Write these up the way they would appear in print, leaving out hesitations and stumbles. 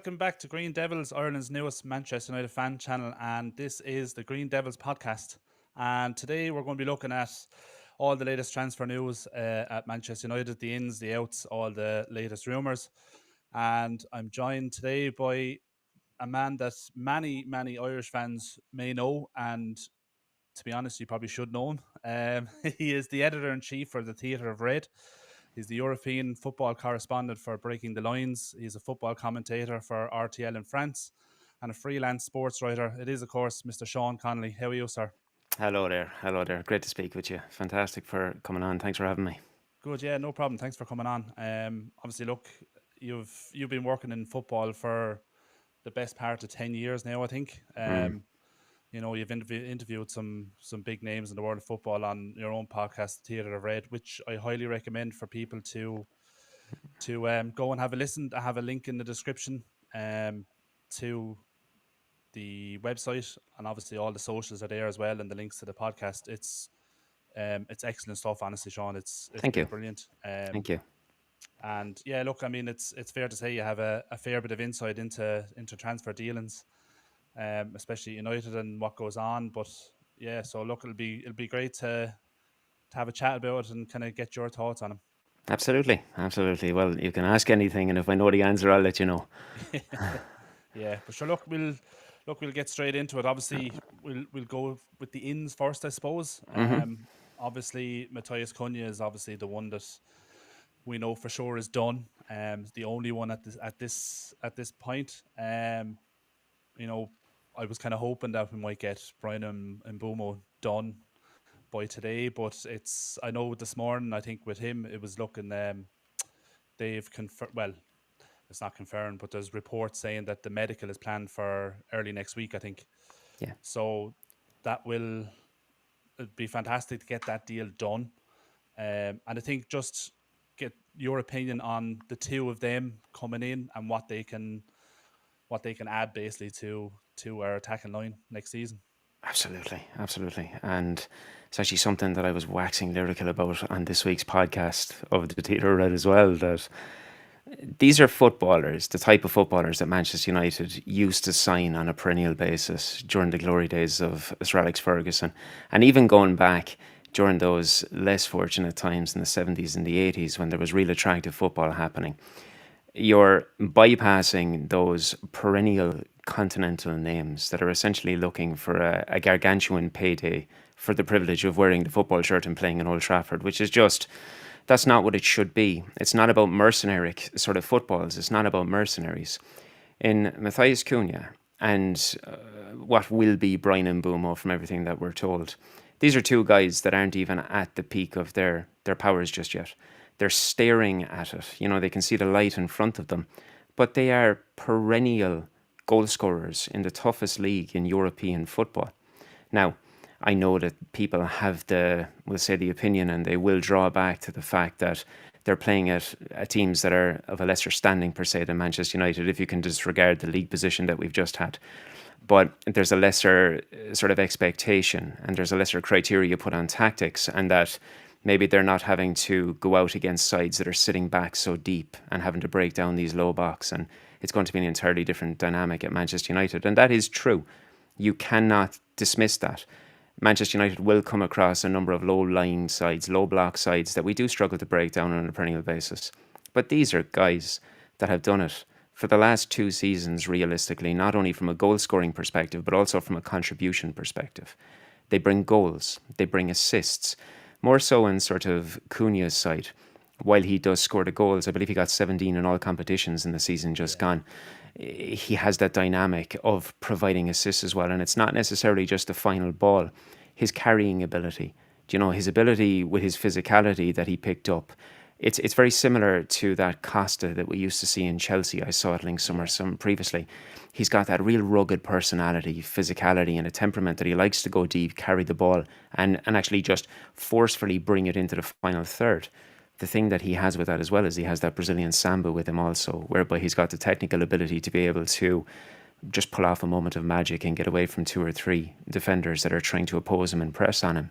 welcome back to Green Devils, Ireland's newest Manchester United fan channel, and this is the Green Devils podcast. And today we're going to be looking at all the latest transfer news at Manchester United, the ins, the outs, all the latest rumours. And I'm joined today by a man that many Irish fans may know, and to be honest, you probably should know him. He is the editor-in-chief for the Theatre of Red. He's the European football correspondent for Breaking the Lines. He's a football commentator for RTL in France and a freelance sports writer. It is, of course, Mr. Shaun Connolly. How are you, sir? Hello there. Hello there. Great to speak with you. Fantastic for coming on. Thanks for having me. Good, yeah, no problem. Thanks for coming on. Obviously, look, you've been working in football for the best part of 10 years now, I think. Mm. You've interviewed some big names in the world of football on your own podcast, Theatre of Red, which I highly recommend for people to go and have a listen. I have a link in the description to the website, and obviously all the socials are there as well, and the links to the podcast. It's excellent stuff, honestly, Sean. It's Thank been you. brilliant. Thank you. And yeah, look, I mean, it's fair to say you have a fair bit of insight into transfer dealings, especially United and what goes on. But yeah, so look, it'll be great to have a chat about it and kind of get your thoughts on them. Absolutely. Absolutely. Well, you can ask anything, and if I know the answer, I'll let you know. Yeah, but sure. We'll get straight into it. Obviously, we'll go with the ins first, I suppose. Obviously, Matthias Cunha is obviously the one that we know for sure is done. The only one at this point. I was kind of hoping that we might get Brian and Mbumo done by today, but I know this morning, I think with him it was looking they've confirmed. Well, it's not confirmed, but there's reports saying that the medical is planned for early next week, I think. Yeah. So it'd be fantastic to get that deal done. And I think just get your opinion on the two of them coming in and what they can add basically to our attacking line next season. Absolutely. Absolutely. And it's actually something that I was waxing lyrical about on this week's podcast of the Theatre Red as well, that these are footballers, the type of footballers that Manchester United used to sign on a perennial basis during the glory days of Sir Alex Ferguson. And even going back during those less fortunate times in the 70s and the 80s when there was real attractive football happening, you're bypassing those perennial continental names that are essentially looking for a gargantuan payday for the privilege of wearing the football shirt and playing in Old Trafford, which is just, that's not what it should be. It's not about mercenary sort of footballs. It's not about mercenaries. In Matthias Cunha and what will be Brian Mbumo, from everything that we're told, these are two guys that aren't even at the peak of their powers just yet. They're staring at it. They can see the light in front of them, but they are perennial goal scorers in the toughest league in European football. Now, I know that people have we'll say the opinion, and they will draw back to the fact that they're playing at teams that are of a lesser standing per se than Manchester United, if you can disregard the league position that we've just had. But there's a lesser sort of expectation, and there's a lesser criteria put on tactics, and that maybe they're not having to go out against sides that are sitting back so deep and having to break down these low blocks. And it's going to be an entirely different dynamic at Manchester United. And that is true. You cannot dismiss that. Manchester United will come across a number of low-lying sides, low-block sides that we do struggle to break down on a perennial basis. But these are guys that have done it for the last 2 seasons, realistically, not only from a goal-scoring perspective, but also from a contribution perspective. They bring goals. They bring assists. More so in sort of Cunha's side. While he does score the goals, I believe he got 17 in all competitions in the season just gone. He has that dynamic of providing assists as well. And it's not necessarily just the final ball. His carrying ability, his ability with his physicality that he picked up. It's very similar to that Costa that we used to see in Chelsea. I saw it linked some previously. He's got that real rugged personality, physicality, and a temperament that he likes to go deep, carry the ball, and actually just forcefully bring it into the final third. The thing that he has with that as well is he has that Brazilian samba with him also, whereby he's got the technical ability to be able to just pull off a moment of magic and get away from 2 or 3 defenders that are trying to oppose him and press on him.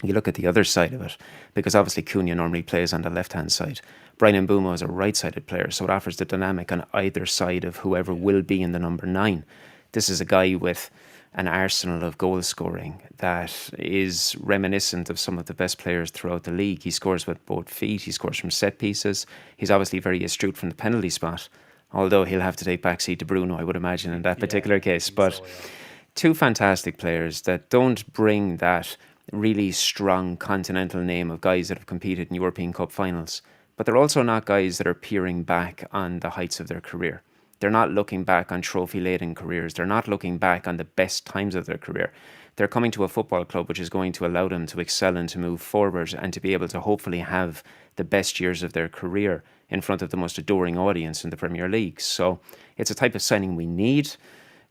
You look at the other side of it, because obviously Cunha normally plays on the left-hand side. Brian Mbeumo is a right-sided player, so it offers the dynamic on either side of whoever Yeah, will be in the number 9. This is a guy with an arsenal of goal scoring that is reminiscent of some of the best players throughout the league. He scores with both feet, he scores from set pieces, he's obviously very astute from the penalty spot, although he'll have to take backseat to Bruno, I would imagine, in that yeah, particular I case. think But so. Yeah, two fantastic players that don't bring that really strong continental name of guys that have competed in European Cup finals. But they're also not guys that are peering back on the heights of their career. They're not looking back on trophy laden careers. They're not looking back on the best times of their career. They're coming to a football club which is going to allow them to excel and to move forward and to be able to hopefully have the best years of their career in front of the most adoring audience in the Premier League. So it's a type of signing we need.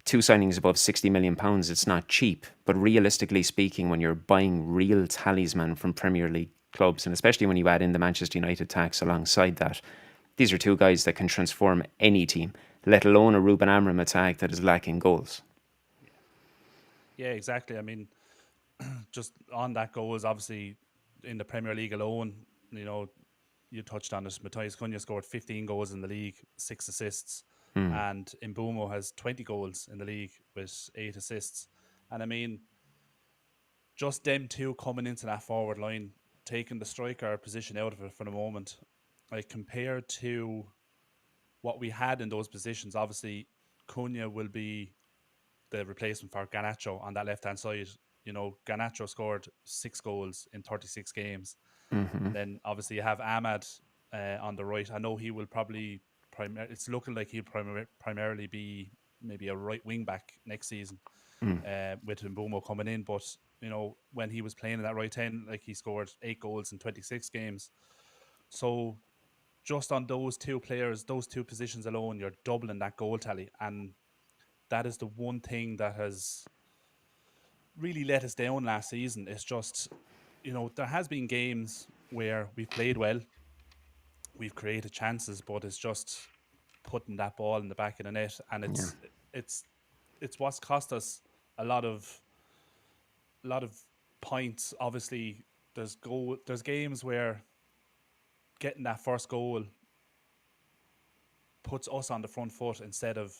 Two signings above £60 million, it's not cheap. But realistically speaking, when you're buying real talisman from Premier League clubs, and especially when you add in the Manchester United tax alongside that, these are two guys that can transform any team, let alone a Ruben Amorim attack that is lacking goals. yeah, yeah, exactly. I mean, just on that goals, obviously in the Premier League alone, you know, you touched on it. Matthias Cunha scored 15 goals in the league, 6 assists, and Mbumo has 20 goals in the league with 8 assists. And I mean, just them two coming into that forward line, taking the striker position out of it for the moment, like compared to what we had in those positions, obviously Cunha will be the replacement for Garnacho on that left hand side. You know, Garnacho scored 6 goals in 36 games. And then obviously you have Ahmad on the right. I know he will probably, it's looking like he'll primarily be maybe a right wing back next season with Mbumo coming in. But, you know, when he was playing in that right end, like he scored 8 goals in 26 games. So just on those two players, those two positions alone, you're doubling that goal tally. And that is the one thing that has really let us down last season. It's just, you know, there has been games where we've played well, we've created chances, but it's just putting that ball in the back of the net, and Yeah. it's it's what's cost us a lot of points. Obviously, there's games where getting that first goal puts us on the front foot instead of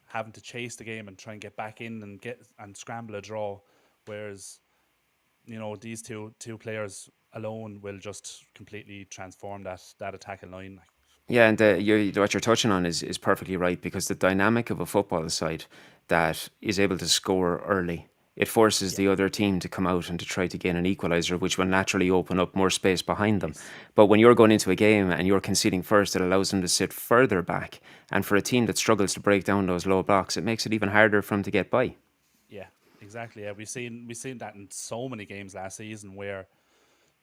having to chase the game and try and get back in and get and scramble a draw. Whereas, you know, these two players alone will just completely transform that attacking line. Yeah, and what you're touching on is perfectly right, because the dynamic of a football side that is able to score early, it forces Yeah. the other team to come out and to try to gain an equaliser, which will naturally open up more space behind them. Yes. But when you're going into a game and you're conceding first, it allows them to sit further back. And for a team that struggles to break down those low blocks, it makes it even harder for them to get by. Yeah. Exactly. Yeah. We've seen that in so many games last season where,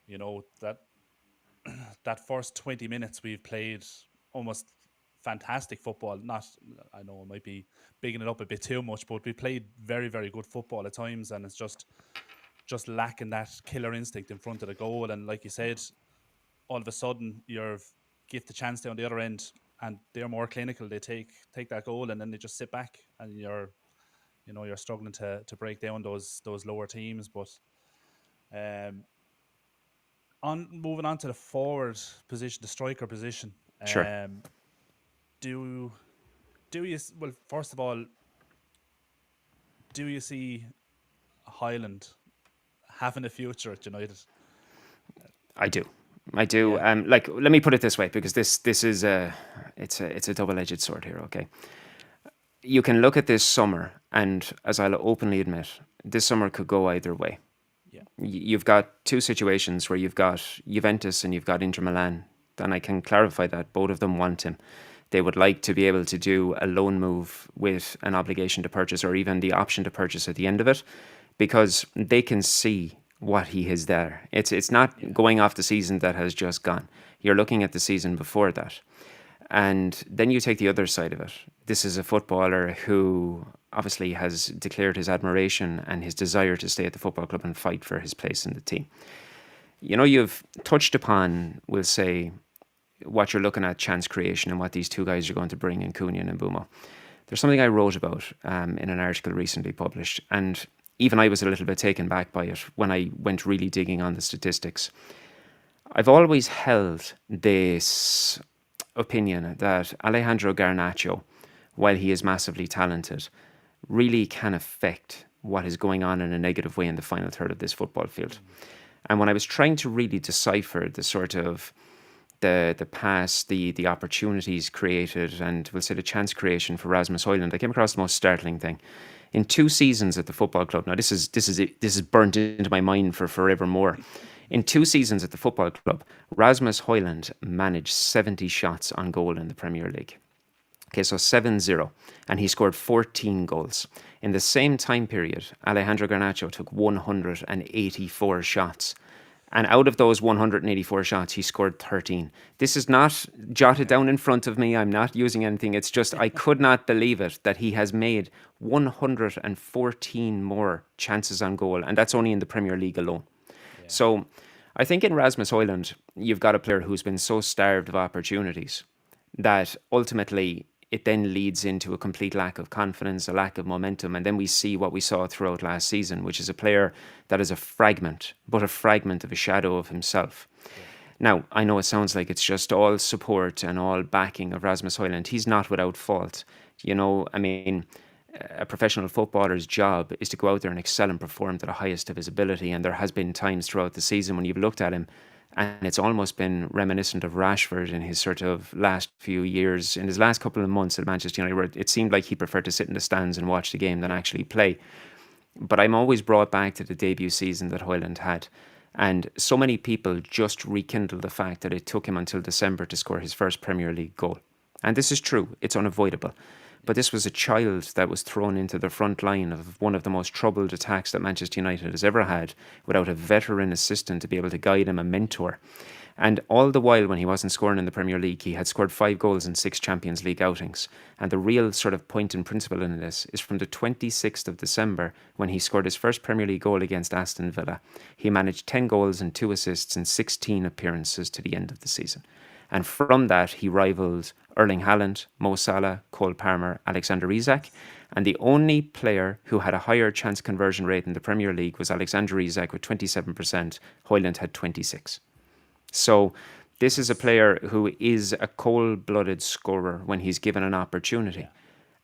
you know, that first 20 minutes we've played almost fantastic football. Not, I know it might be bigging it up a bit too much, but we played very, very good football at times, and it's just lacking that killer instinct in front of the goal. And like you said, all of a sudden you're give the chance down the other end, and they're more clinical. They take that goal, and then they just sit back, and you're struggling to break down those lower teams. But um, on moving on to the forward position, the striker position, Sure. um, do do you well? First of all, do you see Highland having a future at United? I do. I do. Yeah, Like, let me put it this way, because this is a double-edged sword here. Okay, you can look at this summer, and as I'll openly admit, this summer could go either way. yeah, You've got two situations where you've got Juventus and you've got Inter Milan, and I can clarify that both of them want him. They would like to be able to do a loan move with an obligation to purchase, or even the option to purchase at the end of it, because they can see what he is there. It's not yeah, going off the season that has just gone. You're looking at the season before that. And then you take the other side of it. This is a footballer who obviously has declared his admiration and his desire to stay at the football club and fight for his place in the team. You know, you've touched upon, we'll say, what you're looking at, chance creation, and what these two guys are going to bring in Cunha and Mbumo. There's something I wrote about in an article recently published, and even I was a little bit taken back by it when I went really digging on the statistics. I've always held this opinion that Alejandro Garnacho, while he is massively talented, really can affect what is going on in a negative way in the final third of this football field. And when I was trying to really decipher the sort of the pass, the opportunities created, and we'll say the chance creation for Rasmus Højlund, I came across the most startling thing. In 2 seasons at the football club, now this is burnt into my mind for forevermore. In 2 seasons at the football club, Rasmus Højlund managed 70 shots on goal in the Premier League. Okay, so 7-0, and he scored 14 goals. In the same time period, Alejandro Garnacho took 184 shots. And out of those 184 shots, he scored 13. This is not jotted down in front of me. I'm not using anything. It's just I could not believe it that he has made 114 more chances on goal. And that's only in the Premier League alone. Yeah. So I think in Rasmus Højlund, you've got a player who's been so starved of opportunities that ultimately it then leads into a complete lack of confidence, a lack of momentum. And then we see what we saw throughout last season, which is a player that is a fragment, but a fragment of a shadow of himself. Yeah. Now, I know it sounds like it's just all support and all backing of Rasmus Højlund. He's not without fault. I mean, a professional footballer's job is to go out there and excel and perform to the highest of his ability. And there has been times throughout the season when you've looked at him and it's almost been reminiscent of Rashford in his sort of last few years, in his last couple of months at Manchester United, where it seemed like he preferred to sit in the stands and watch the game than actually play. But I'm always brought back to the debut season that Højlund had. And so many people just rekindle the fact that it took him until December to score his first Premier League goal. And this is true, it's unavoidable. But this was a child that was thrown into the front line of one of the most troubled attacks that Manchester United has ever had, without a veteran assistant to be able to guide him, a mentor. And all the while when he wasn't scoring in the Premier League, he had scored 5 goals in 6 Champions League outings. And the real sort of point and principle in this is from the 26th of December, when he scored his first Premier League goal against Aston Villa. He managed 10 goals and 2 assists in 16 appearances to the end of the season. And from that, he rivaled Erling Haaland, Mo Salah, Cole Palmer, Alexander Isak. And the only player who had a higher chance conversion rate in the Premier League was Alexander Isak with 27%. Højlund had 26. So this is a player who is a cold-blooded scorer when he's given an opportunity. Yeah.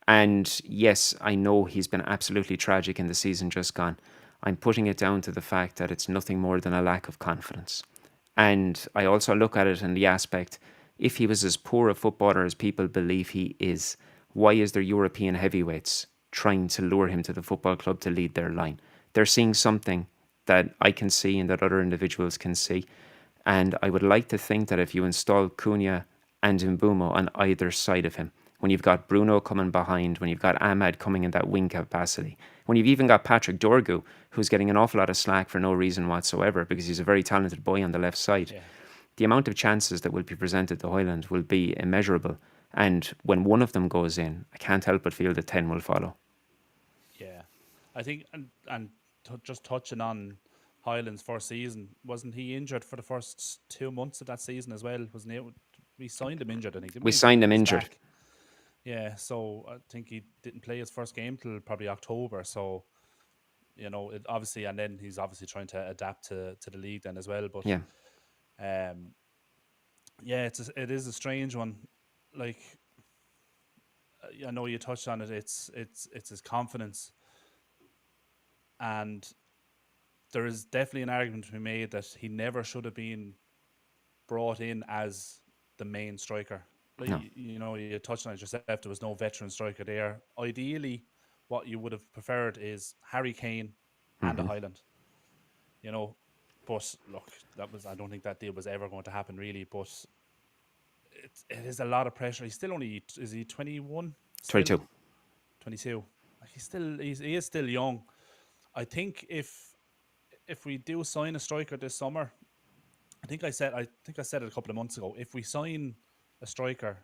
And yes, I know he's been absolutely tragic in the season just gone. I'm putting it down to the fact that it's nothing more than a lack of confidence. And I also look at it in the aspect, if he was as poor a footballer as people believe he is, why is there European heavyweights trying to lure him to the football club to lead their line? They're seeing something that I can see and that other individuals can see. And I would like to think that if you install Cunha and Mbeumo on either side of him, when you've got Bruno coming behind, when you've got Ahmad coming in that wing capacity, when you've even got Patrick Dorgu, who's getting an awful lot of slack for no reason whatsoever because he's a very talented boy on the left side, Yeah. the amount of chances that will be presented to Højlund will be immeasurable. And when one of them goes in, I can't help but feel that 10 will follow. Yeah. I think, just touching on Highland's first season, wasn't he injured for the first 2 months of that season as well? Wasn't he? We signed him injured, I think, didn't We we? And signed then him he's injured. back. Yeah, so I think he didn't play his first game till probably October. So, it obviously, and then he's obviously trying to adapt to the league then as well. But Yeah. um, yeah, it is a strange one. Like, I know you touched on it. It's his confidence, and there is definitely an argument to be made that he never should have been brought in as the main striker. Like, No. you touched on it yourself. There was no veteran striker there. Ideally, what you would have preferred is Harry Kane and a Highland. You know, but look, I don't think that deal was ever going to happen really. But it is a lot of pressure. He's still only, is he 21? Still 22. 22. Like he is still young. I think if we do sign a striker this summer, I think I said it a couple of months ago. If we sign a striker,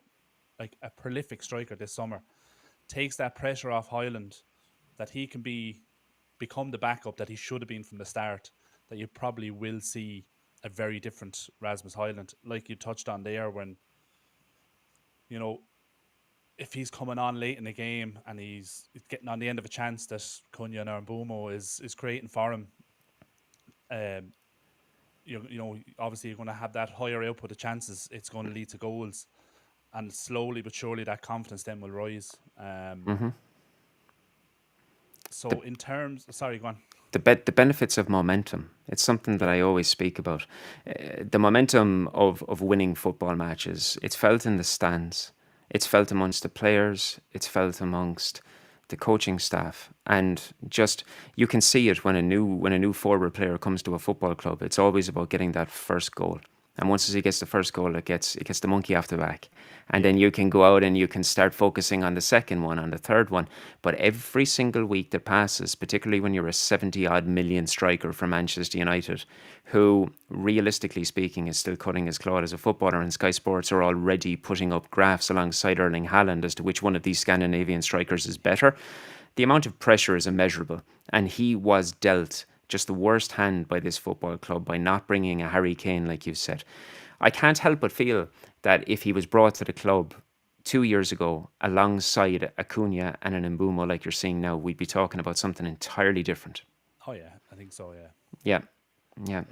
like a prolific striker this summer, takes that pressure off Highland, that he can become the backup that he should have been from the start, that you probably will see a very different Rasmus Highland, like you touched on there, when you know if he's coming on late in the game and he's getting on the end of a chance that Cunha or Mbumo is creating for him, um, you know, obviously you're going to have that higher output of chances. It's going to lead to goals, and slowly but surely that confidence then will rise. Hmm. The So in terms, sorry, go on. the benefits of momentum. It's something that Yeah, I always speak about. The momentum of winning football matches. It's felt in the stands. It's felt amongst the players. It's felt amongst the coaching staff, and just you can see it when a new forward player comes to a football club. It's always about getting that first goal. And once he gets the first goal, it gets the monkey off the back, and yeah, then you can go out and you can start focusing on the second one, on the third one. But every single week that passes, particularly when you're a 70 odd million striker for Manchester United, who realistically speaking is still cutting his cloth as a footballer, and Sky Sports are already putting up graphs alongside Erling Haaland as to which one of these Scandinavian strikers is better. The amount of pressure is immeasurable, and he was dealt just the worst hand by this football club by not bringing a Harry Kane, like you said. I can't help but feel that if he was brought to the club 2 years ago alongside Acuna and an Mbumo like you're seeing now, we'd be talking about something entirely different. oh yeah, I think so. Yeah, Yeah, yeah,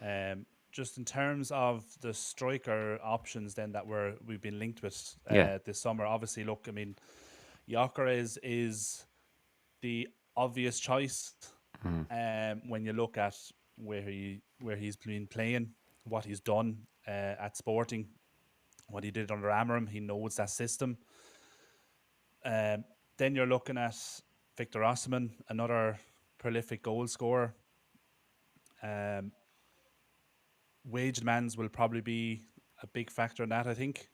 yeah. Just in terms of the striker options, then that we've been linked with yeah. this summer. Obviously, look, I mean, Gyökeres is the obvious choice. When you look at where he's been playing, what he's done at Sporting, what he did under Amarim, he knows that system. Um, then you're looking at Victor Osimhen, another prolific goal scorer. Um, wage demands will probably be a big factor in that, I think.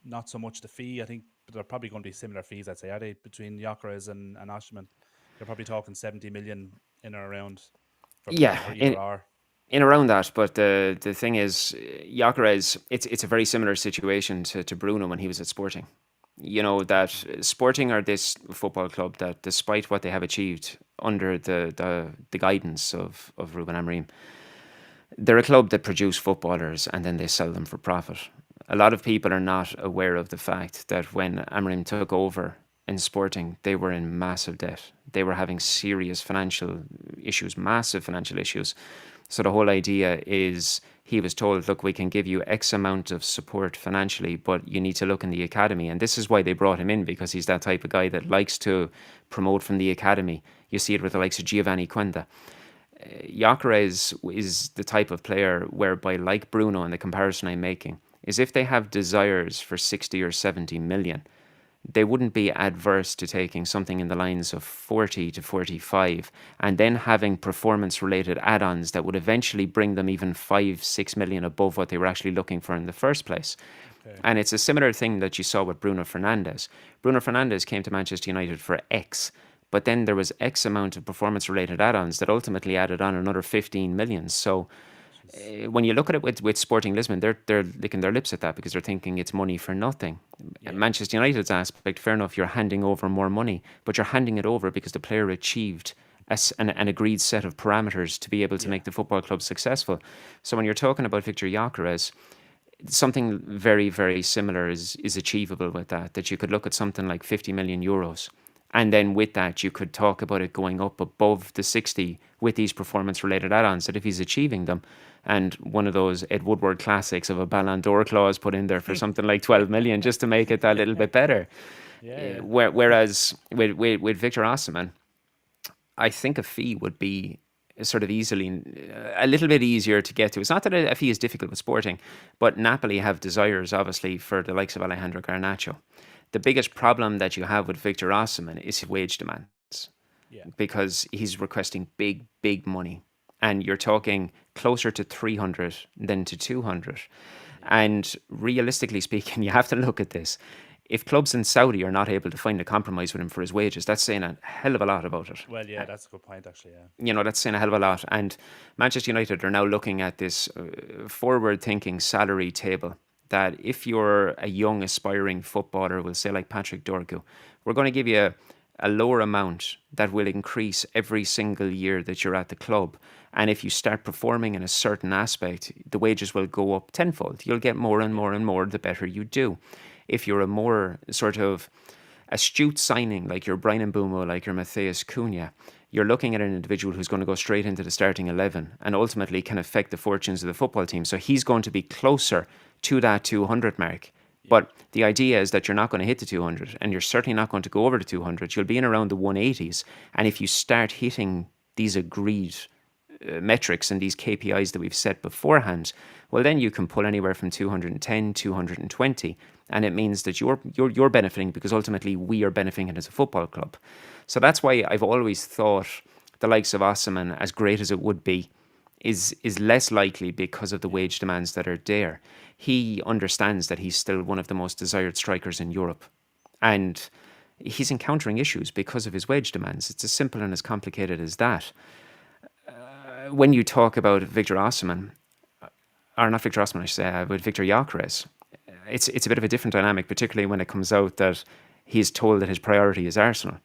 Not so much the fee. I think they're probably going to be similar fees, I'd say, are they, between Gyökeres and Osimhen? You're probably talking 70 million in or around Yeah, for either or. in around that. But the thing is, Gyökeres, it's a very similar situation to Bruno when he was at Sporting. You know that Sporting are this football club that, despite what they have achieved under the guidance of Ruben Amorim, they're a club that produce footballers and then they sell them for profit. A lot of people are not aware of the fact that when Amorim took over in Sporting, they were in massive debt. They were having serious financial issues, massive financial issues. So the whole idea is he was told, look, we can give you X amount of support financially, but you need to look in the academy. And this is why they brought him in, because he's that type of guy that likes to promote from the academy. You see it with the likes of Giovanni Quenda. Gyökeres is the type of player whereby, like Bruno in the comparison I'm making, is if they have desires for 60 or 70 million, they wouldn't be adverse to taking something in the lines of 40 to 45 and then having performance related add-ons that would eventually bring them even 5-6 million above what they were actually looking for in the first place. Okay. And it's a similar thing that you saw with Bruno Fernandes. Bruno Fernandes came to Manchester United for X, but then there was X amount of performance related add-ons that ultimately added on another 15 million. So Jeez. when you look at it with Sporting Lisbon, they're licking their lips at that because they're thinking it's money for nothing. Yeah. Manchester United's aspect, fair enough, you're handing over more money, but you're handing it over because the player achieved an agreed set of parameters to be able to Yeah. make the football club successful. So when you're talking about Victor Gyökeres, something very, very similar is achievable with that. That you could look at something like 50 million euros. And then with that, you could talk about it going up above the 60 with these performance related add ons. That if he's achieving them, and one of those Ed Woodward classics of a Ballon d'Or clause put in there for something like 12 million just to make it that little Yeah. bit better. Yeah. Whereas with Victor Osimhen, I think a fee would be sort of easily a little bit easier to get to. It's not that a fee is difficult with Sporting, but Napoli have desires obviously for the likes of Alejandro Garnacho. The biggest Okay. problem that you have with Victor Osimhen is his wage demands Yeah. because he's requesting big, big money. And you're talking closer to 300 than to 200. Yeah. And realistically speaking, you have to look at this. If clubs in Saudi are not able to find a compromise with him for his wages, that's saying a hell of a lot about it. Well, yeah, that's a good point, actually. Yeah. You know, that's saying a hell of a lot. And Manchester United are now looking at this forward thinking salary table that if you're a young aspiring footballer, we'll say like Patrick Dorgu, we're going to give you a lower amount that will increase every single year that you're at the club. And if you start performing in a certain aspect, the wages will go up tenfold. You'll get more and Yeah. more and more the better you do. if you're a more sort of astute signing like your Brian Mbeumo, like your Matheus Cunha, you're looking at an individual who's going to go straight into the starting 11 and ultimately can affect the fortunes of the football team. So he's going to be closer to that 200 mark. Yeah. But the idea is that you're not going to hit the 200, and you're certainly not going to go over the 200. You'll be in around the 180s. And if you start hitting these agreed metrics and these KPIs that we've set beforehand, well, then you can pull anywhere from 210, 220, and it means that you're benefiting, because ultimately we are benefiting as a football club. So that's why I've always thought the likes of Osimhen, as great as it would be, is less likely because of the wage demands that are there. He understands that he's still one of the most desired strikers in Europe, and he's encountering issues because of his wage demands. It's as simple and as complicated as that. When you talk about Victor Osimhen, or not Victor Osimhen, I should say, with Victor Gyökeres, it's a bit of a different dynamic, particularly when it comes out that he's told that his priority is Arsenal.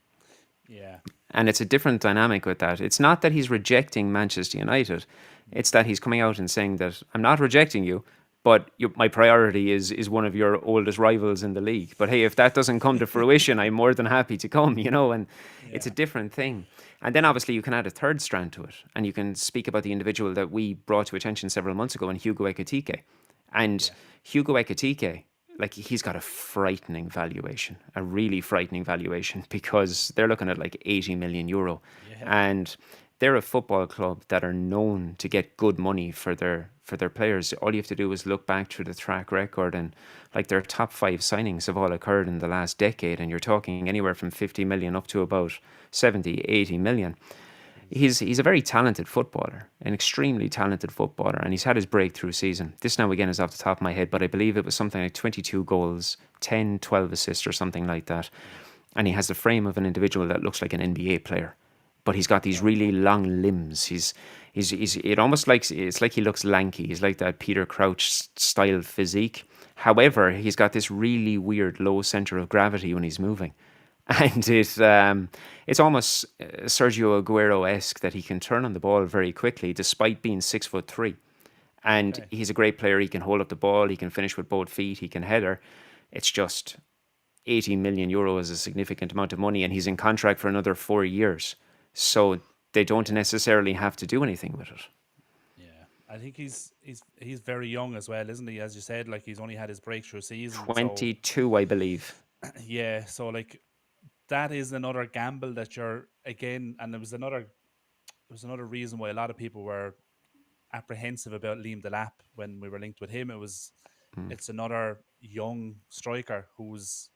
Yeah. And it's a different dynamic with that. It's not that he's rejecting Manchester United. It's that he's coming out and saying that I'm not rejecting you, but my priority is one of your oldest rivals in the league. But hey, if that doesn't come to fruition, I'm more than happy to come, and it's a Yeah. different thing. And then obviously you can add a third strand to it, and you can speak about the individual that we brought to attention several months ago, in Hugo Ekitike. And Yeah. Hugo Ekitike, like, he's got a frightening valuation, a really frightening valuation, because they're looking at like 80 million euro. Yeah. And they're a football club that are known to get good money for their players. All you have to do is look back through the track record, and like their top 5 signings have all occurred in the last decade, and you're talking anywhere from 50 million up to about 70, 80 million. He's a very talented footballer, an extremely talented footballer, and he's had his breakthrough season. This now again is off the top of my head, but I believe it was something like 22 goals, 10, 12 assists or something like that. And he has the frame of an individual that looks like an NBA player, but he's got these really long limbs. He's it almost like, it's like he looks lanky. He's like that Peter Crouch style physique. However, he's got this really weird low center of gravity when he's moving. And it's almost Sergio Aguero-esque, that he can turn on the ball very quickly despite being 6'3". And Okay. he's a great player. He can hold up the ball. He can finish with both feet. He can header. It's just 80 million euro is a significant amount of money, and he's in contract for another 4 years. So they don't necessarily have to do anything with it. Yeah. I think he's very young as well, isn't he? As you said, like he's only had his breakthrough season. So 22, I believe. yeah. So like that is another gamble that you're again, and there was another reason why a lot of people were apprehensive about Liam Delap when we were linked with him. It's another young striker who's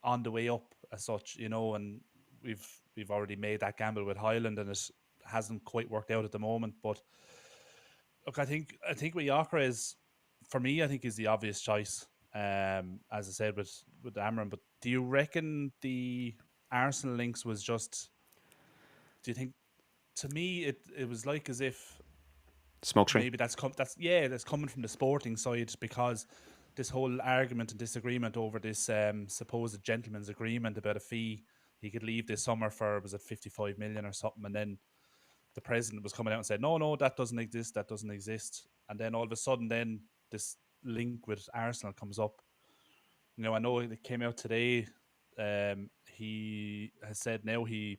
on the way up as such, and we've we've already made that gamble with Highland, and it hasn't quite worked out at the moment. But look, I think with Yoker is, for me, I think is the obvious choice. As I said with Amram, but do you reckon the Arsenal links was just? Do you think? To me, it was like as if Smokescreen. maybe that's coming from the sporting side, because this whole argument and disagreement over this supposed gentleman's agreement about a fee he could leave this summer for, was it 55 million or something, and then the president was coming out and said no, that doesn't exist, and then all of a sudden then this link with Arsenal comes up. I know it came out today. He has said now he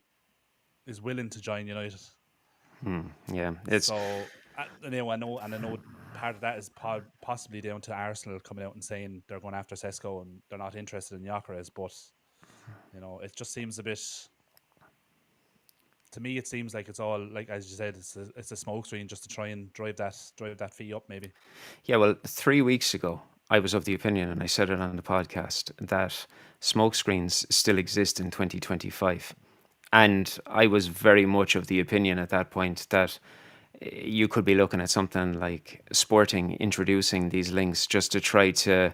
is willing to join United. Yeah, it's So I know part of that is possibly down to Arsenal coming out and saying they're going after Sesko and they're not interested in Gyökeres. But it just seems a bit. To me, it seems like it's all, like as you said, it's a smoke screen just to try and drive that fee up, maybe. Yeah, well, 3 weeks ago, I was of the opinion, and I said it on the podcast, that smokescreens still exist in 2025. And I was very much of the opinion at that point that you could be looking at something like Sporting introducing these links just to try to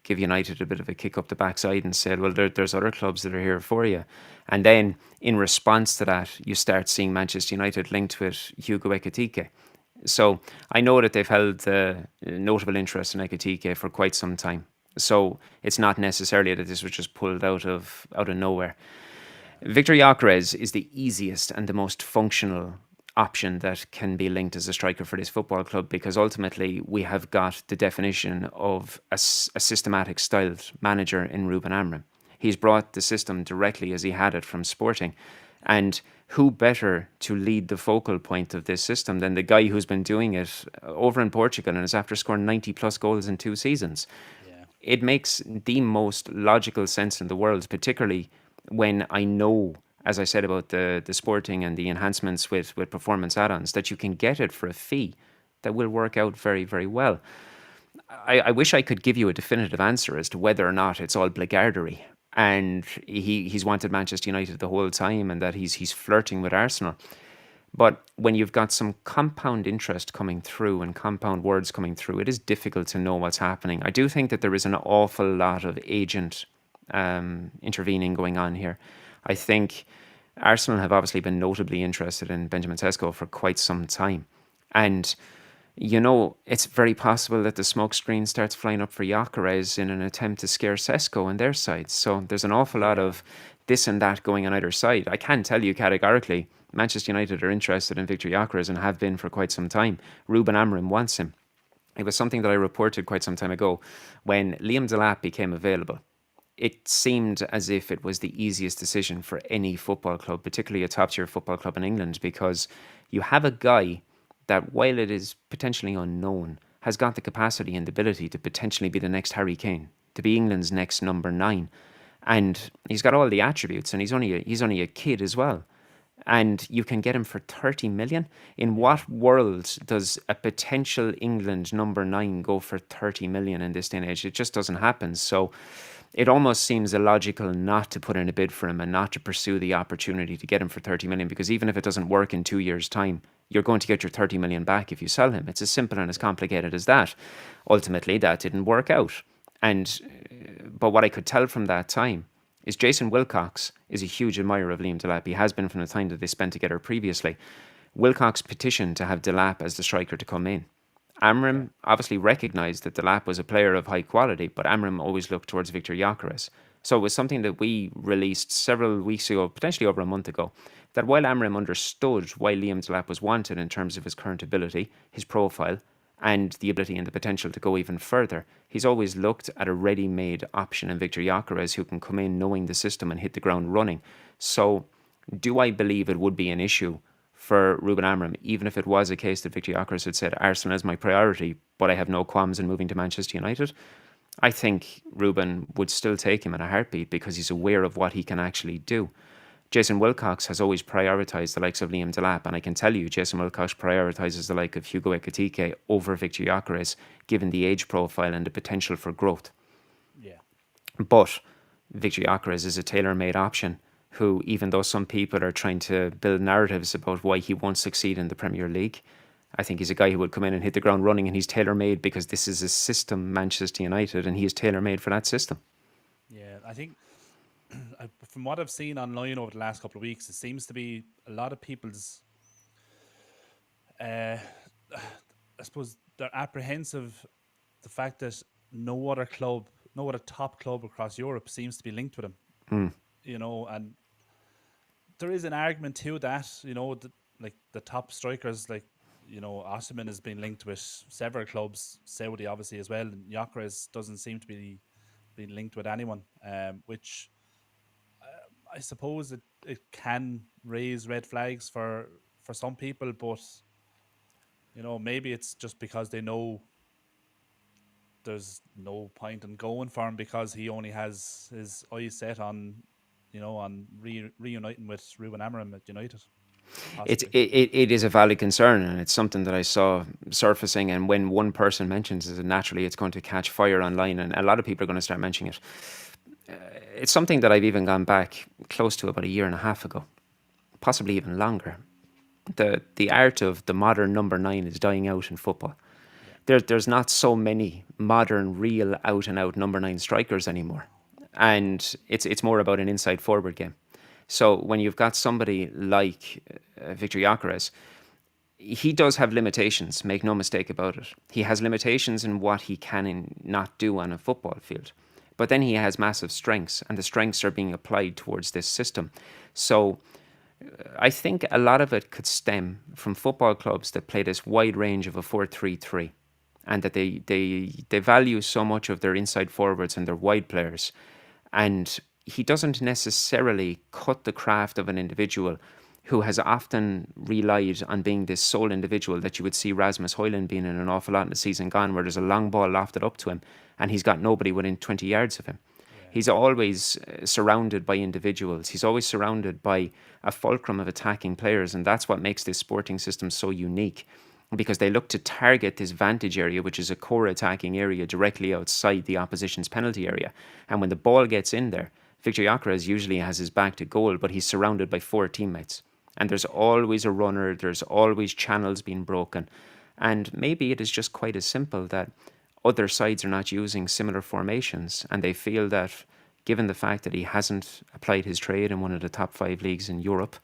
give United a bit of a kick up the backside and said, well, there's other clubs that are here for you. And then in response to that, you start seeing Manchester United linked with Hugo Ekitike. So I know that they've held notable interest in Ekitike for quite some time. So it's not necessarily that this was just pulled out of nowhere. Yeah. Victor Gyökeres is the easiest and the most functional option that can be linked as a striker for this football club, because ultimately we have got the definition of a systematic styled manager in Ruben Amram. He's brought the system directly as he had it from Sporting. And who better to lead the focal point of this system than the guy who's been doing it over in Portugal and is after scoring 90 plus goals in 2 seasons? Yeah. It makes the most logical sense in the world, particularly when I know, as I said about the Sporting and the enhancements with performance add-ons, that you can get it for a fee that will work out very, very well. I wish I could give you a definitive answer as to whether or not it's all blackguardery and he's wanted Manchester United the whole time and that he's flirting with Arsenal. But when you've got some compound interest coming through and compound words coming through, it is difficult to know what's happening. I do think that there is an awful lot of agent intervening going on here. I think Arsenal have obviously been notably interested in Benjamin Sesko for quite some time. And it's very possible that the smokescreen starts flying up for Gyökeres in an attempt to scare Sesko on their side. So there's an awful lot of this and that going on either side. I can tell you categorically, Manchester United are interested in Victor Gyökeres and have been for quite some time. Ruben Amorim wants him. It was something that I reported quite some time ago when Liam Delap became available. It seemed as if it was the easiest decision for any football club, particularly a top-tier football club in England, because you have a guy that, while it is potentially unknown, has got the capacity and the ability to potentially be the next Harry Kane, to be England's next number 9. And he's got all the attributes, and he's only a kid as well. And you can get him for 30 million. In what world does a potential England number 9 go for 30 million in this day and age? It just doesn't happen. So it almost seems illogical not to put in a bid for him and not to pursue the opportunity to get him for 30 million, because even if it doesn't work in 2 years' time, you're going to get your 30 million back if you sell him. It's as simple and as complicated as that. Ultimately, that didn't work out. But what I could tell from that time is Jason Wilcox is a huge admirer of Liam Delap. He has been from the time that they spent together previously. Wilcox petitioned to have Delap as the striker to come in. Amram obviously recognised that Delap was a player of high quality, but Amram always looked towards Victor Gyökeres. So it was something that we released several weeks ago, potentially over a month ago, that while Amram understood why Liam Delap was wanted in terms of his current ability, his profile, and the ability and the potential to go even further, he's always looked at a ready-made option in Victor Gyökeres who can come in knowing the system and hit the ground running. So do I believe it would be an issue for Ruben Amorim, even if it was a case that Victor Gyökeres had said Arsenal is my priority, but I have no qualms in moving to Manchester United? I think Ruben would still take him in a heartbeat because he's aware of what he can actually do. Jason Wilcox has always prioritised the likes of Liam Delap, and I can tell you Jason Wilcox prioritises the like of Hugo Ekitike over Victor Gyökeres, given the age profile and the potential for growth. Yeah. But Victor Gyökeres is a tailor-made option who, even though some people are trying to build narratives about why he won't succeed in the Premier League, I think he's a guy who would come in and hit the ground running, and he's tailor-made because this is a system, Manchester United, and he is tailor-made for that system. Yeah, I think from what I've seen online over the last couple of weeks, it seems to be a lot of people's, I suppose, they're apprehensive the fact that no other top club across Europe seems to be linked with him. And there is an argument to that, like the top strikers, like, Osimhen has been linked with several clubs, Saudi obviously as well, and Gyökeres doesn't seem to be being linked with anyone, which I suppose it can raise red flags for some people, but maybe it's just because they know there's no point in going for him because he only has his eyes set on reuniting with Ruben Amorim at United. It is a valid concern, and it's something that I saw surfacing, and when one person mentions it, naturally it's going to catch fire online, and a lot of people are going to start mentioning it. It's something that I've even gone back close to about a year and a half ago, possibly even longer. The art of the modern number 9 is dying out in football. There's not so many modern, real, out-and-out number 9 strikers anymore. And it's more about an inside forward game. So when you've got somebody like Victor Gyökeres, he does have limitations, make no mistake about it. He has limitations in what he can and not do on a football field. But then he has massive strengths, and the strengths are being applied towards this system. So I think a lot of it could stem from football clubs that play this wide range of a 4-3-3, and that they value so much of their inside forwards and their wide players. And he doesn't necessarily cut the craft of an individual who has often relied on being this sole individual that you would see Rasmus Højlund being in an awful lot in the season gone, where there's a long ball lofted up to him and he's got nobody within 20 yards of him. Yeah, He's always surrounded by individuals. He's always surrounded by a fulcrum of attacking players, and that's what makes this sporting system so unique, because they look to target this vantage area, which is a core attacking area directly outside the opposition's penalty area. And when the ball gets in there, Victor Gyökeres usually has his back to goal, but he's surrounded by four teammates. And there's always a runner, there's always channels being broken. And maybe it is just quite as simple that other sides are not using similar formations, and they feel that, given the fact that he hasn't applied his trade in one of the top 5 leagues in Europe,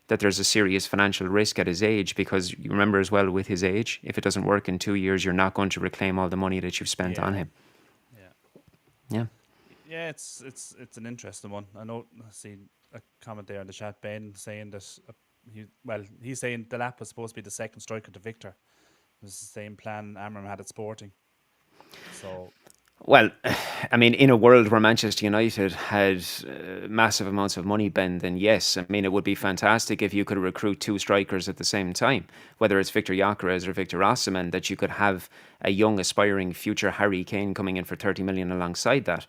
that there's a serious financial risk at his age, because you remember as well, with his age, if it doesn't work in 2 years, you're not going to reclaim all the money that you've spent on yeah, him. yeah, Yeah. yeah. It's an interesting one. I know. I see a comment there in the chat, Ben, saying that he's saying Delap was supposed to be the second striker to Victor. It was the same plan Amram had at Sporting. So Well, I mean, in a world where Manchester United had massive amounts of money, Ben, then yes. I mean, it would be fantastic if you could recruit two strikers at the same time, whether it's Victor Gyökeres or Victor Osimhen, that you could have a young, aspiring future Harry Kane coming in for 30 million alongside that.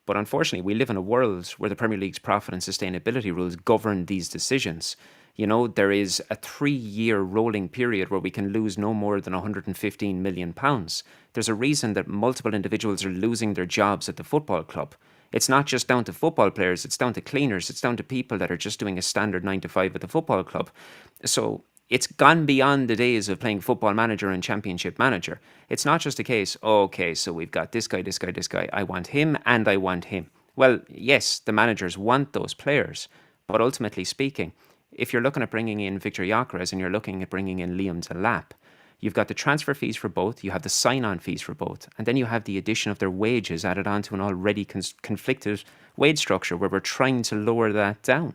But unfortunately, we live in a world where the Premier League's profit and sustainability rules govern these decisions. You know, there is a 3-year rolling period where we can lose no more than £115 million. There's a reason that multiple individuals are losing their jobs at the football club. It's not just down to football players, it's down to cleaners, it's down to people that are just doing a standard 9 to 5 at the football club. So it's gone beyond the days of playing football manager and championship manager. It's not just a case, oh, okay, so we've got this guy, this guy, this guy. I want him and I want him. Well, yes, the managers want those players, but ultimately speaking, if you're looking at bringing in Victor Gyökeres and you're looking at bringing in Liam Delap, you've got the transfer fees for both, you have the sign-on fees for both, and then you have the addition of their wages added on to an already conflicted wage structure where we're trying to lower that down.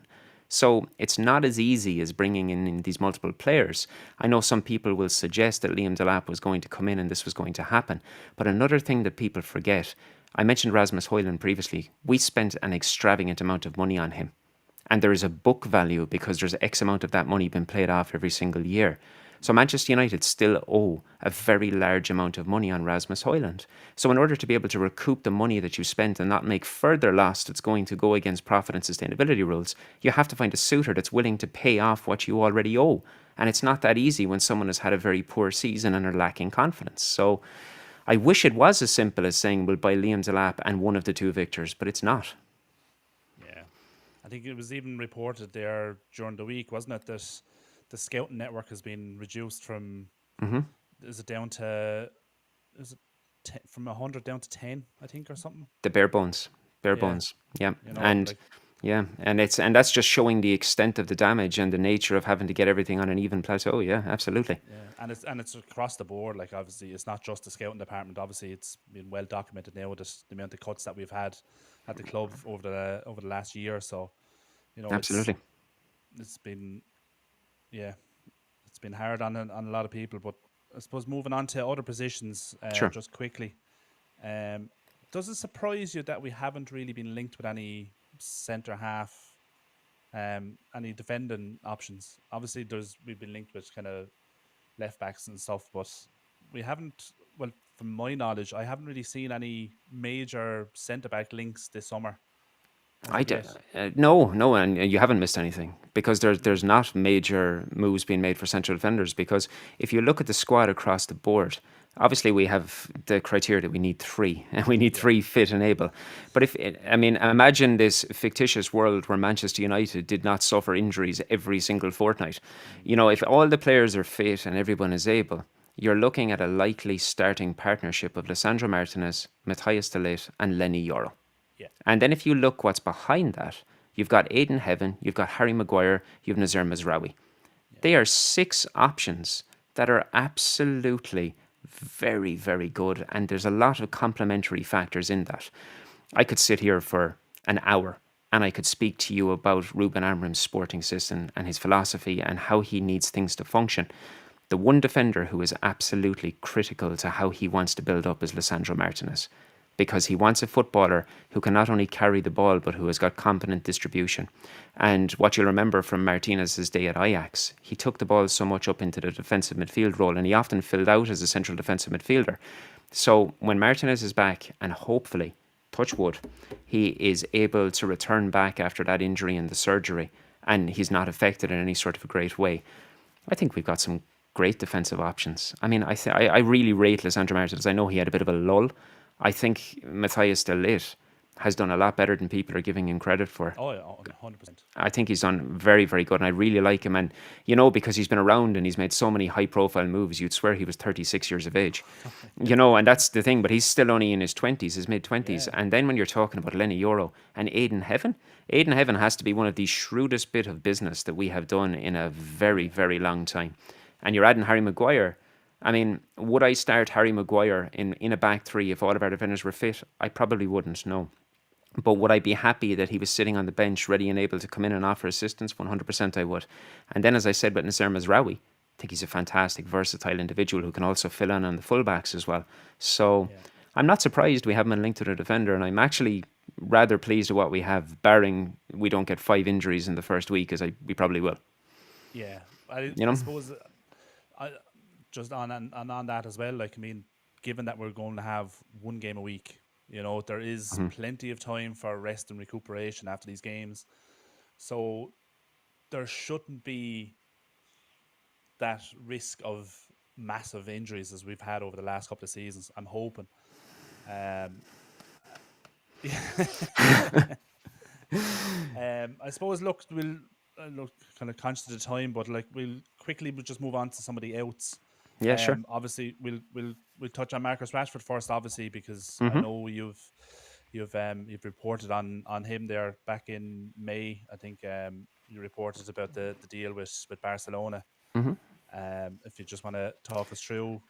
So it's not as easy as bringing in these multiple players. I know some people will suggest that Liam Delap was going to come in and this was going to happen. But another thing that people forget, I mentioned Rasmus Højlund previously. We spent an extravagant amount of money on him. And there is a book value because there's X amount of that money being paid off every single year. So Manchester United still owe a very large amount of money on Rasmus Højlund. So in order to be able to recoup the money that you spent and not make further loss that's going to go against profit and sustainability rules, you have to find a suitor that's willing to pay off what you already owe. And it's not that easy when someone has had a very poor season and are lacking confidence. So I wish it was as simple as saying we'll buy Liam Delap and one of the two Victors, but it's not. yeah, I think it was even reported there during the week, wasn't it, that the scouting network has been reduced from is it down to is it from 100 down to 10, I think, or something. The bare bones. Bare Yeah, bones. Yeah. you know, And like yeah, and that's just showing the extent of the damage and the nature of having to get everything on an even plateau. Yeah, absolutely. yeah, and it's across the board. Like obviously, it's not just the scouting department. Obviously, it's been well documented now with the amount of cuts that we've had at the club over the last year or so. You know, Absolutely. it's been yeah, it's been hard on a lot of people. But I suppose moving on to other positions, Sure. just quickly. Um, does it surprise you that we haven't really been linked with any centre half, any defending options? Obviously, we've been linked with kind of left backs and stuff, but we haven't. Well, from my knowledge, I haven't really seen any major centre back links this summer as I of d- yet. no, and you haven't missed anything because there's not major moves being made for central defenders. Because if you look at the squad across the board, obviously we have the criteria that we need three, and we need Yeah, three fit and able. But imagine this fictitious world where Manchester United did not suffer injuries every single fortnight. You know, if all the players are fit and everyone is able, you're looking at a likely starting partnership of Lissandro Martinez, Matthias de Ligt, and Lenny Yoro. yeah, And then if you look what's behind that, you've got Aidan Heaven, you've got Harry Maguire, you've Nazir Mazraoui. yeah, They are six options that are absolutely very, very good. And there's a lot of complementary factors in that. I could sit here for an hour and I could speak to you about Ruben Amorim's sporting system and his philosophy and how he needs things to function, the one defender who is absolutely critical to how he wants to build up is Lisandro Martinez, because he wants a footballer who can not only carry the ball but who has got competent distribution. And what you'll remember from Martinez's day at Ajax, he took the ball so much up into the defensive midfield role, and he often filled out as a central defensive midfielder. So when Martinez is back, and hopefully, touch wood, he is able to return back after that injury and the surgery, and he's not affected in any sort of a great way, I think we've got some great defensive options. I mean, I really rate Lisandro Martinez. I know he had a bit of a lull. I think Matthias de Ligt has done a lot better than people are giving him credit for. Oh yeah, 100%. I think he's done very, very good, and I really like him. And, you know, because he's been around and he's made so many high-profile moves, you'd swear he was 36 years of age. You know, and that's the thing, but he's still only in his 20s, his mid-20s. Yeah. And then when you're talking about Lenny Yoro and Aidan Heaven, Aidan Heaven has to be one of the shrewdest bit of business that we have done in a very, very long time. And you're adding Harry Maguire. I mean, would I start Harry Maguire in a back three if all of our defenders were fit? I probably wouldn't, no. But would I be happy that he was sitting on the bench ready and able to come in and offer assistance? 100% I would. And then, as I said with Nasser Mazraoui, I think he's a fantastic, versatile individual who can also fill in on the fullbacks as well. So Yeah. I'm not surprised we haven't been linked to the defender, and I'm actually rather pleased with what we have, barring we don't get 5 injuries in the first week, as we probably will. Yeah. I, You I know? suppose I, just on that as well, like, I mean, given that we're going to have one game a week, you know, there is plenty of time for rest and recuperation after these games. So there shouldn't be that risk of massive injuries as we've had over the last couple of seasons. I'm hoping. Um, I suppose. Look, we'll look kind of conscious of the time, but like we'll just move on to somebody else. Yeah, sure. Obviously, we'll touch on Marcus Rashford first, obviously, because I Hmm. know you've reported on him there back in May. I think you reported about the deal with Barcelona. Hmm. If you just want to talk us through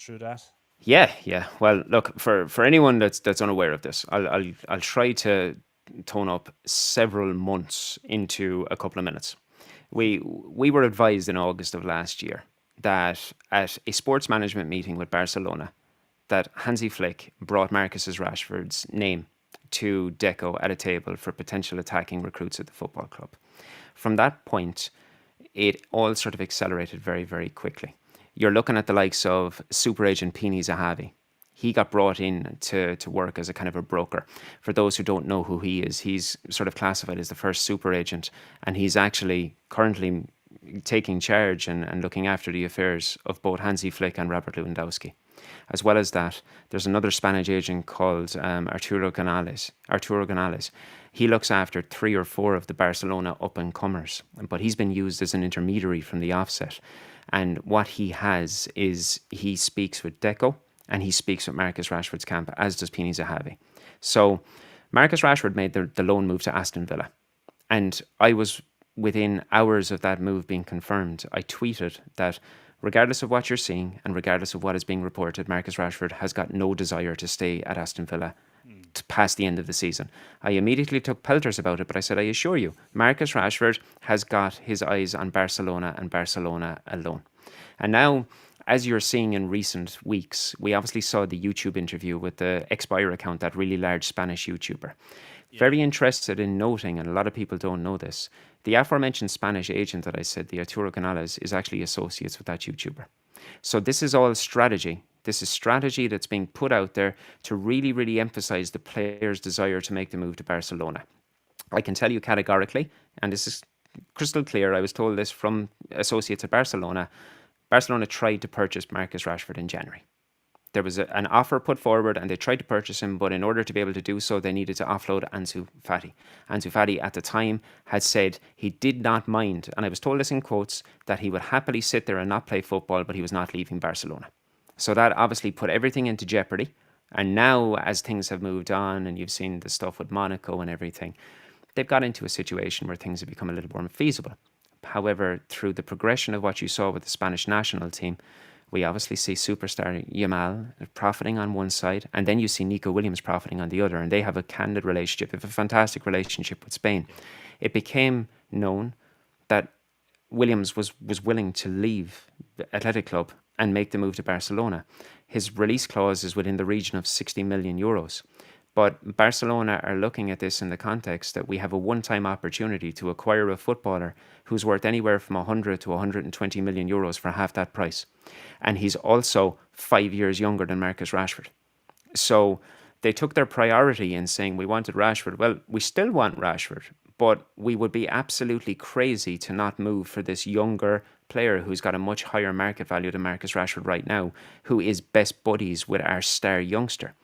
that. Yeah, yeah. Well, look, for anyone that's unaware of this, I'll try to tone up several months into a couple of minutes. We were advised in August of last year that at a sports management meeting with Barcelona, that Hansi Flick brought Marcus Rashford's name to Deco at a table for potential attacking recruits at the football club. From that point, it all sort of accelerated very, very quickly. You're looking at the likes of super agent Pini Zahavi. He got brought in to work as a kind of a broker. For those who don't know who he is, he's sort of classified as the first super agent, and he's actually currently taking charge and looking after the affairs of both Hansi Flick and Robert Lewandowski. As well as that, there's another Spanish agent called Arturo Canales. He looks after 3 or 4 of the Barcelona up-and-comers, but he's been used as an intermediary from the offset. And what he has is he speaks with Deco and he speaks with Marcus Rashford's camp, as does Pini Zahavi. So Marcus Rashford made the loan move to Aston Villa. And I was within hours of that move being confirmed. I tweeted that regardless of what you're seeing and regardless of what is being reported, Marcus Rashford has got no desire to stay at Aston Villa past the end of the season. I immediately took pelters about it, but I said, I assure you, Marcus Rashford has got his eyes on Barcelona and Barcelona alone. And now, as you're seeing in recent weeks, we obviously saw the YouTube interview with the Expire account, that really large Spanish YouTuber. Yeah. Very interested in noting, and a lot of people don't know this, the aforementioned Spanish agent that I said, the Arturo Canales, is actually associates with that YouTuber. So this is all strategy. This is strategy that's being put out there to really, really emphasize the player's desire to make the move to Barcelona. I can tell you categorically, and this is crystal clear, I was told this from associates at Barcelona. Barcelona tried to purchase Marcus Rashford in January. There was an offer put forward and they tried to purchase him, but in order to be able to do so, they needed to offload Ansu Fati. Ansu Fati at the time had said he did not mind, and I was told this in quotes, that he would happily sit there and not play football, but he was not leaving Barcelona. So that obviously put everything into jeopardy. And now, as things have moved on and you've seen the stuff with Monaco and everything, they've got into a situation where things have become a little more feasible. However, through the progression of what you saw with the Spanish national team, We obviously see superstar Yamal profiting on one side, and then you see Nico Williams profiting on the other, and they have a candid relationship, they have a fantastic relationship with Spain. Yeah. It became known that Williams was willing to leave the Athletic Club and make the move to Barcelona. His Yeah. release clause is within the region of 60 million euros. But Barcelona are looking at this in the context that we have a one-time opportunity to acquire a footballer who's worth anywhere from 100 to 120 million euros for half that price. And he's also 5 years younger than Marcus Rashford. So they took their priority in saying we wanted Rashford. Well, we still want Rashford, but we would be absolutely crazy to not move for this younger player who's got a much higher market value than Marcus Rashford right now, who is best buddies with our star youngster.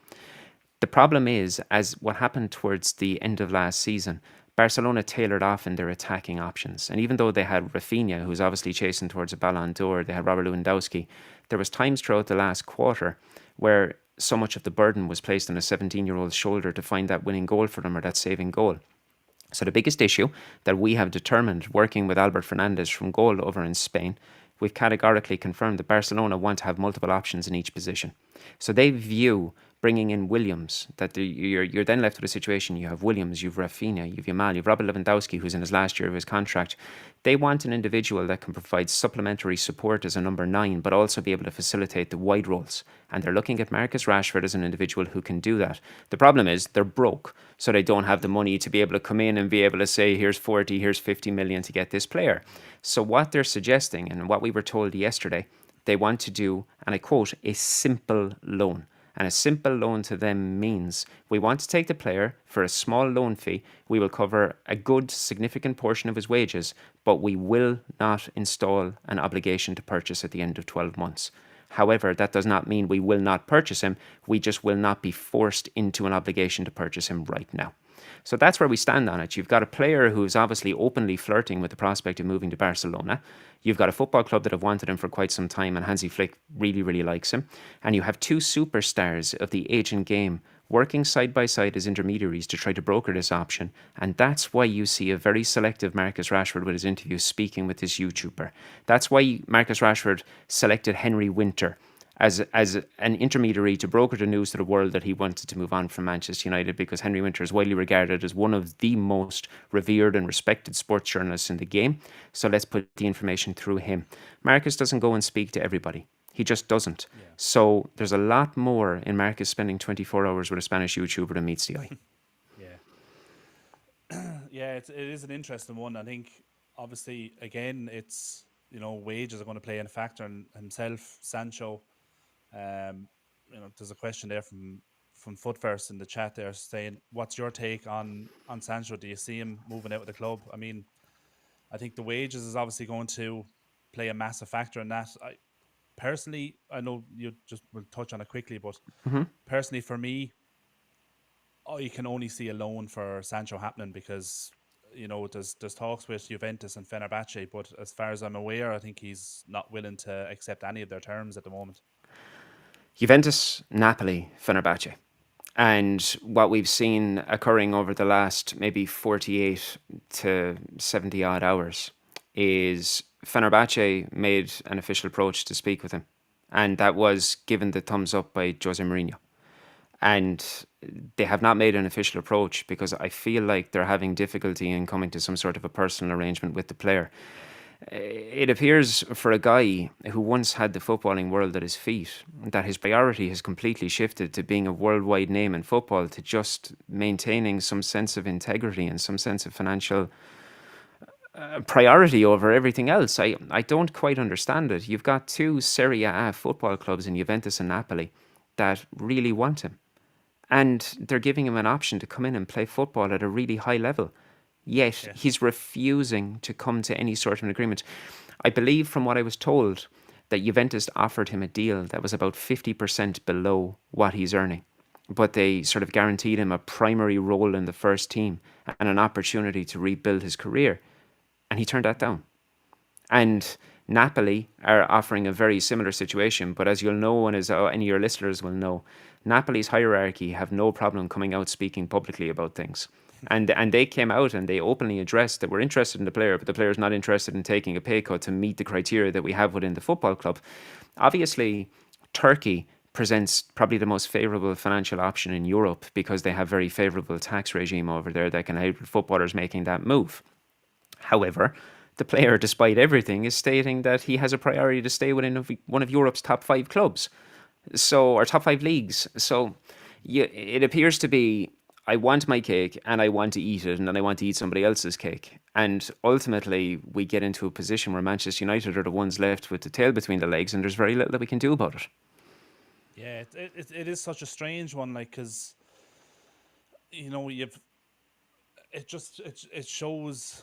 The problem is, as what happened towards the end of last season, Barcelona tailored off in their attacking options. And even though they had Rafinha, who's obviously chasing towards a Ballon d'Or, they had Robert Lewandowski, there was times throughout the last quarter where so much of the burden was placed on a 17-year-old's shoulder to find that winning goal for them or that saving goal. So the biggest issue that we have determined working with Albert Fernandez from goal over in Spain, we've categorically confirmed that Barcelona want to have multiple options in each position. So they view bringing in Williams, that you're then left with a situation, you have Williams, you have Rafinha, you have Yamal, you have Robert Lewandowski, who's in his last year of his contract. They want an individual that can provide supplementary support as a number 9, but also be able to facilitate the wide roles. And they're looking at Marcus Rashford as an individual who can do that. The problem is they're broke, so they don't have the money to be able to come in and be able to say, here's 40, here's 50 million to get this player. So what they're suggesting, and what we were told yesterday, they want to do, and I quote, a simple loan. And a simple loan to them means we want to take the player for a small loan fee. We will cover a good, significant portion of his wages, but we will not install an obligation to purchase at the end of 12 months. However, that does not mean we will not purchase him. We just will not be forced into an obligation to purchase him right now. So that's where we stand on it. You've got a player who's obviously openly flirting with the prospect of moving to Barcelona. You've got a football club that have wanted him for quite some time, and Hansi Flick really, really likes him. And you have two superstars of the agent game working side by side as intermediaries to try to broker this option. And that's why you see a very selective Marcus Rashford with his interviews speaking with this YouTuber. That's why Marcus Rashford selected Henry Winter as an intermediary to broker the news to the world that he wanted to move on from Manchester United, because Henry Winter is widely regarded as one of the most revered and respected sports journalists in the game. So let's put the information through him. Marcus doesn't go and speak to everybody. He just doesn't. Yeah. So there's a lot more in Marcus spending 24 hours with a Spanish YouTuber than meets the eye. Yeah. Yeah, it is an interesting one. I think, obviously, again, it's, wages are going to play a factor in himself, Sancho. There's a question there from Footverse in the chat there saying, what's your take on Sancho? Do you see him moving out of the club? I mean, I think the wages is obviously going to play a massive factor in that. Personally, I know you just will touch on it quickly, but personally for me, you can only see a loan for Sancho happening because, there's talks with Juventus and Fenerbahce, but as far as I'm aware, I think he's not willing to accept any of their terms at the moment. Juventus, Napoli, Fenerbahce. And what we've seen occurring over the last maybe 48 to 70 odd hours is Fenerbahce made an official approach to speak with him. And that was given the thumbs up by Jose Mourinho. And they have not made an official approach because I feel like they're having difficulty in coming to some sort of a personal arrangement with the player. It appears for a guy who once had the footballing world at his feet that his priority has completely shifted to being a worldwide name in football, to just maintaining some sense of integrity and some sense of financial priority over everything else. I don't quite understand it. You've got two Serie A football clubs in Juventus and Napoli that really want him. And they're giving him an option to come in and play football at a really high level. Yet he's refusing to come to any sort of an agreement. I believe from what I was told that Juventus offered him a deal that was about 50% below what he's earning. But they sort of guaranteed him a primary role in the first team and an opportunity to rebuild his career. And he turned that down. And Napoli are offering a very similar situation. But as you'll know, and as any of your listeners will know, Napoli's hierarchy have no problem coming out speaking publicly about things. And they came out and they openly addressed that we're interested in the player, but the player's not interested in taking a pay cut to meet the criteria that we have within the football club. Obviously, Turkey presents probably the most favourable financial option in Europe because they have very favourable tax regime over there that can help footballers making that move. However, the player, despite everything, is stating that he has a priority to stay within one of Europe's top five clubs, or top five leagues. So, it appears to be I want my cake and I want to eat it, and then I want to eat somebody else's cake. And ultimately, we get into a position where Manchester United are the ones left with the tail between the legs, and there's very little that we can do about it. Yeah, it is such a strange one, like, because you've it shows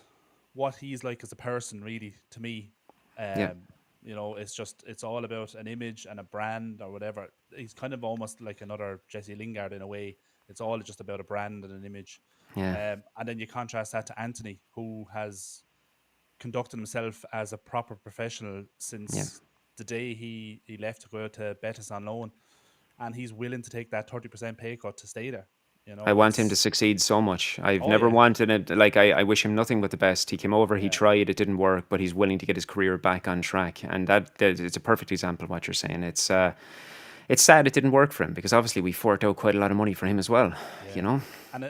what he's like as a person, really, to me. Yeah, Um, it's all about an image and a brand or whatever. He's kind of almost like another Jesse Lingard in a way. It's all just about a brand and an image. yeah, And then you contrast that to Anthony, who has conducted himself as a proper professional yeah. since the day he left to go to Betis on loan, and he's willing to take that 30% pay cut to stay there. I want him to It's succeed so much. I've oh never yeah, wanted it. Like, I wish him nothing but the best. He came over, he yeah, tried, it didn't work, but he's willing to get his career back on track. And that it's a perfect example of what you're saying. It's sad it didn't work for him because obviously we forked out quite a lot of money for him as well. You yeah, know. and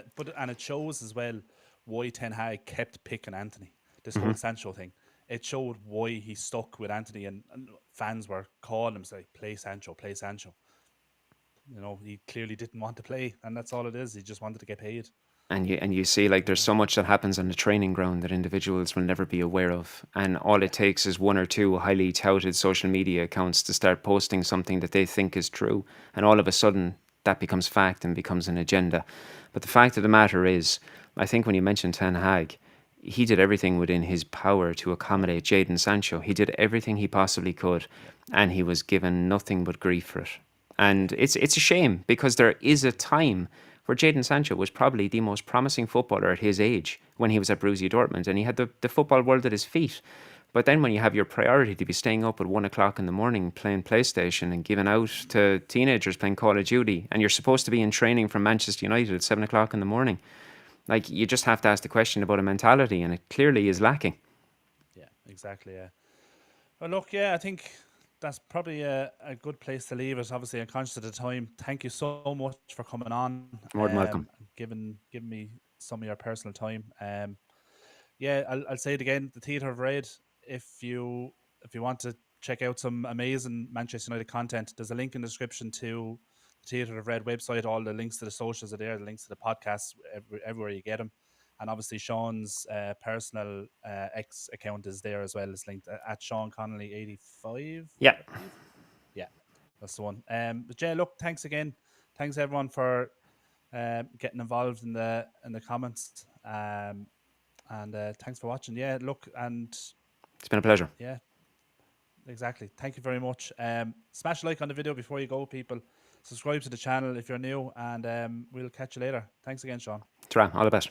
it shows as well why Ten Hag kept picking Anthony. This Hmm. whole Sancho thing, it showed why he stuck with Anthony, and fans were calling him say, "Play Sancho, play Sancho." He clearly didn't want to play, and that's all it is. He just wanted to get paid. And you see, like, there's so much that happens on the training ground that individuals will never be aware of, and all it Yeah, takes is one or two highly touted social media accounts to start posting something that they think is true, and all of a sudden that becomes fact and becomes an agenda. But the fact of the matter is, I think when you mentioned Ten Hag, he did everything within his power to yeah, accommodate Jadon Sancho. He did everything he possibly could, yeah, and he was given nothing but grief for it. yeah, And it's a shame because there is a time where Jadon Sancho was probably the most promising footballer at his age when he was at Borussia Dortmund, and he had the football world at his feet. But then when you have your priority to be staying up at 1 o'clock in the morning playing PlayStation and giving out to teenagers playing Call of Duty, and you're supposed to be in training from Manchester United at 7 o'clock in the morning, like, you just have to ask the question about a mentality, and it clearly is lacking. yeah, exactly. Yeah. Well, look, yeah, I think that's probably a good place to leave it. Obviously, I'm conscious of the time. Thank you so much for coming on, More than welcome. giving me some of your personal time. Yeah, I'll say it again. The Theatre of Red. If you want to check out some amazing Manchester United content, there's a link in the description to the Theatre of Red website. All the links to the socials are there. The links to the podcast, everywhere you get them. And obviously, Sean's personal X account is there as well. It's linked at Shaun Connolly 85, Yeah, I believe. Yeah, that's the one. But yeah, look, thanks again. Thanks everyone for getting involved in the comments. And thanks for watching. Yeah, look, and it's been a pleasure. yeah, exactly. Thank you very much. Smash a like on the video before you go, people. Subscribe to the channel if you're new, and we'll catch you later. Thanks again, Sean. Ta, all the best.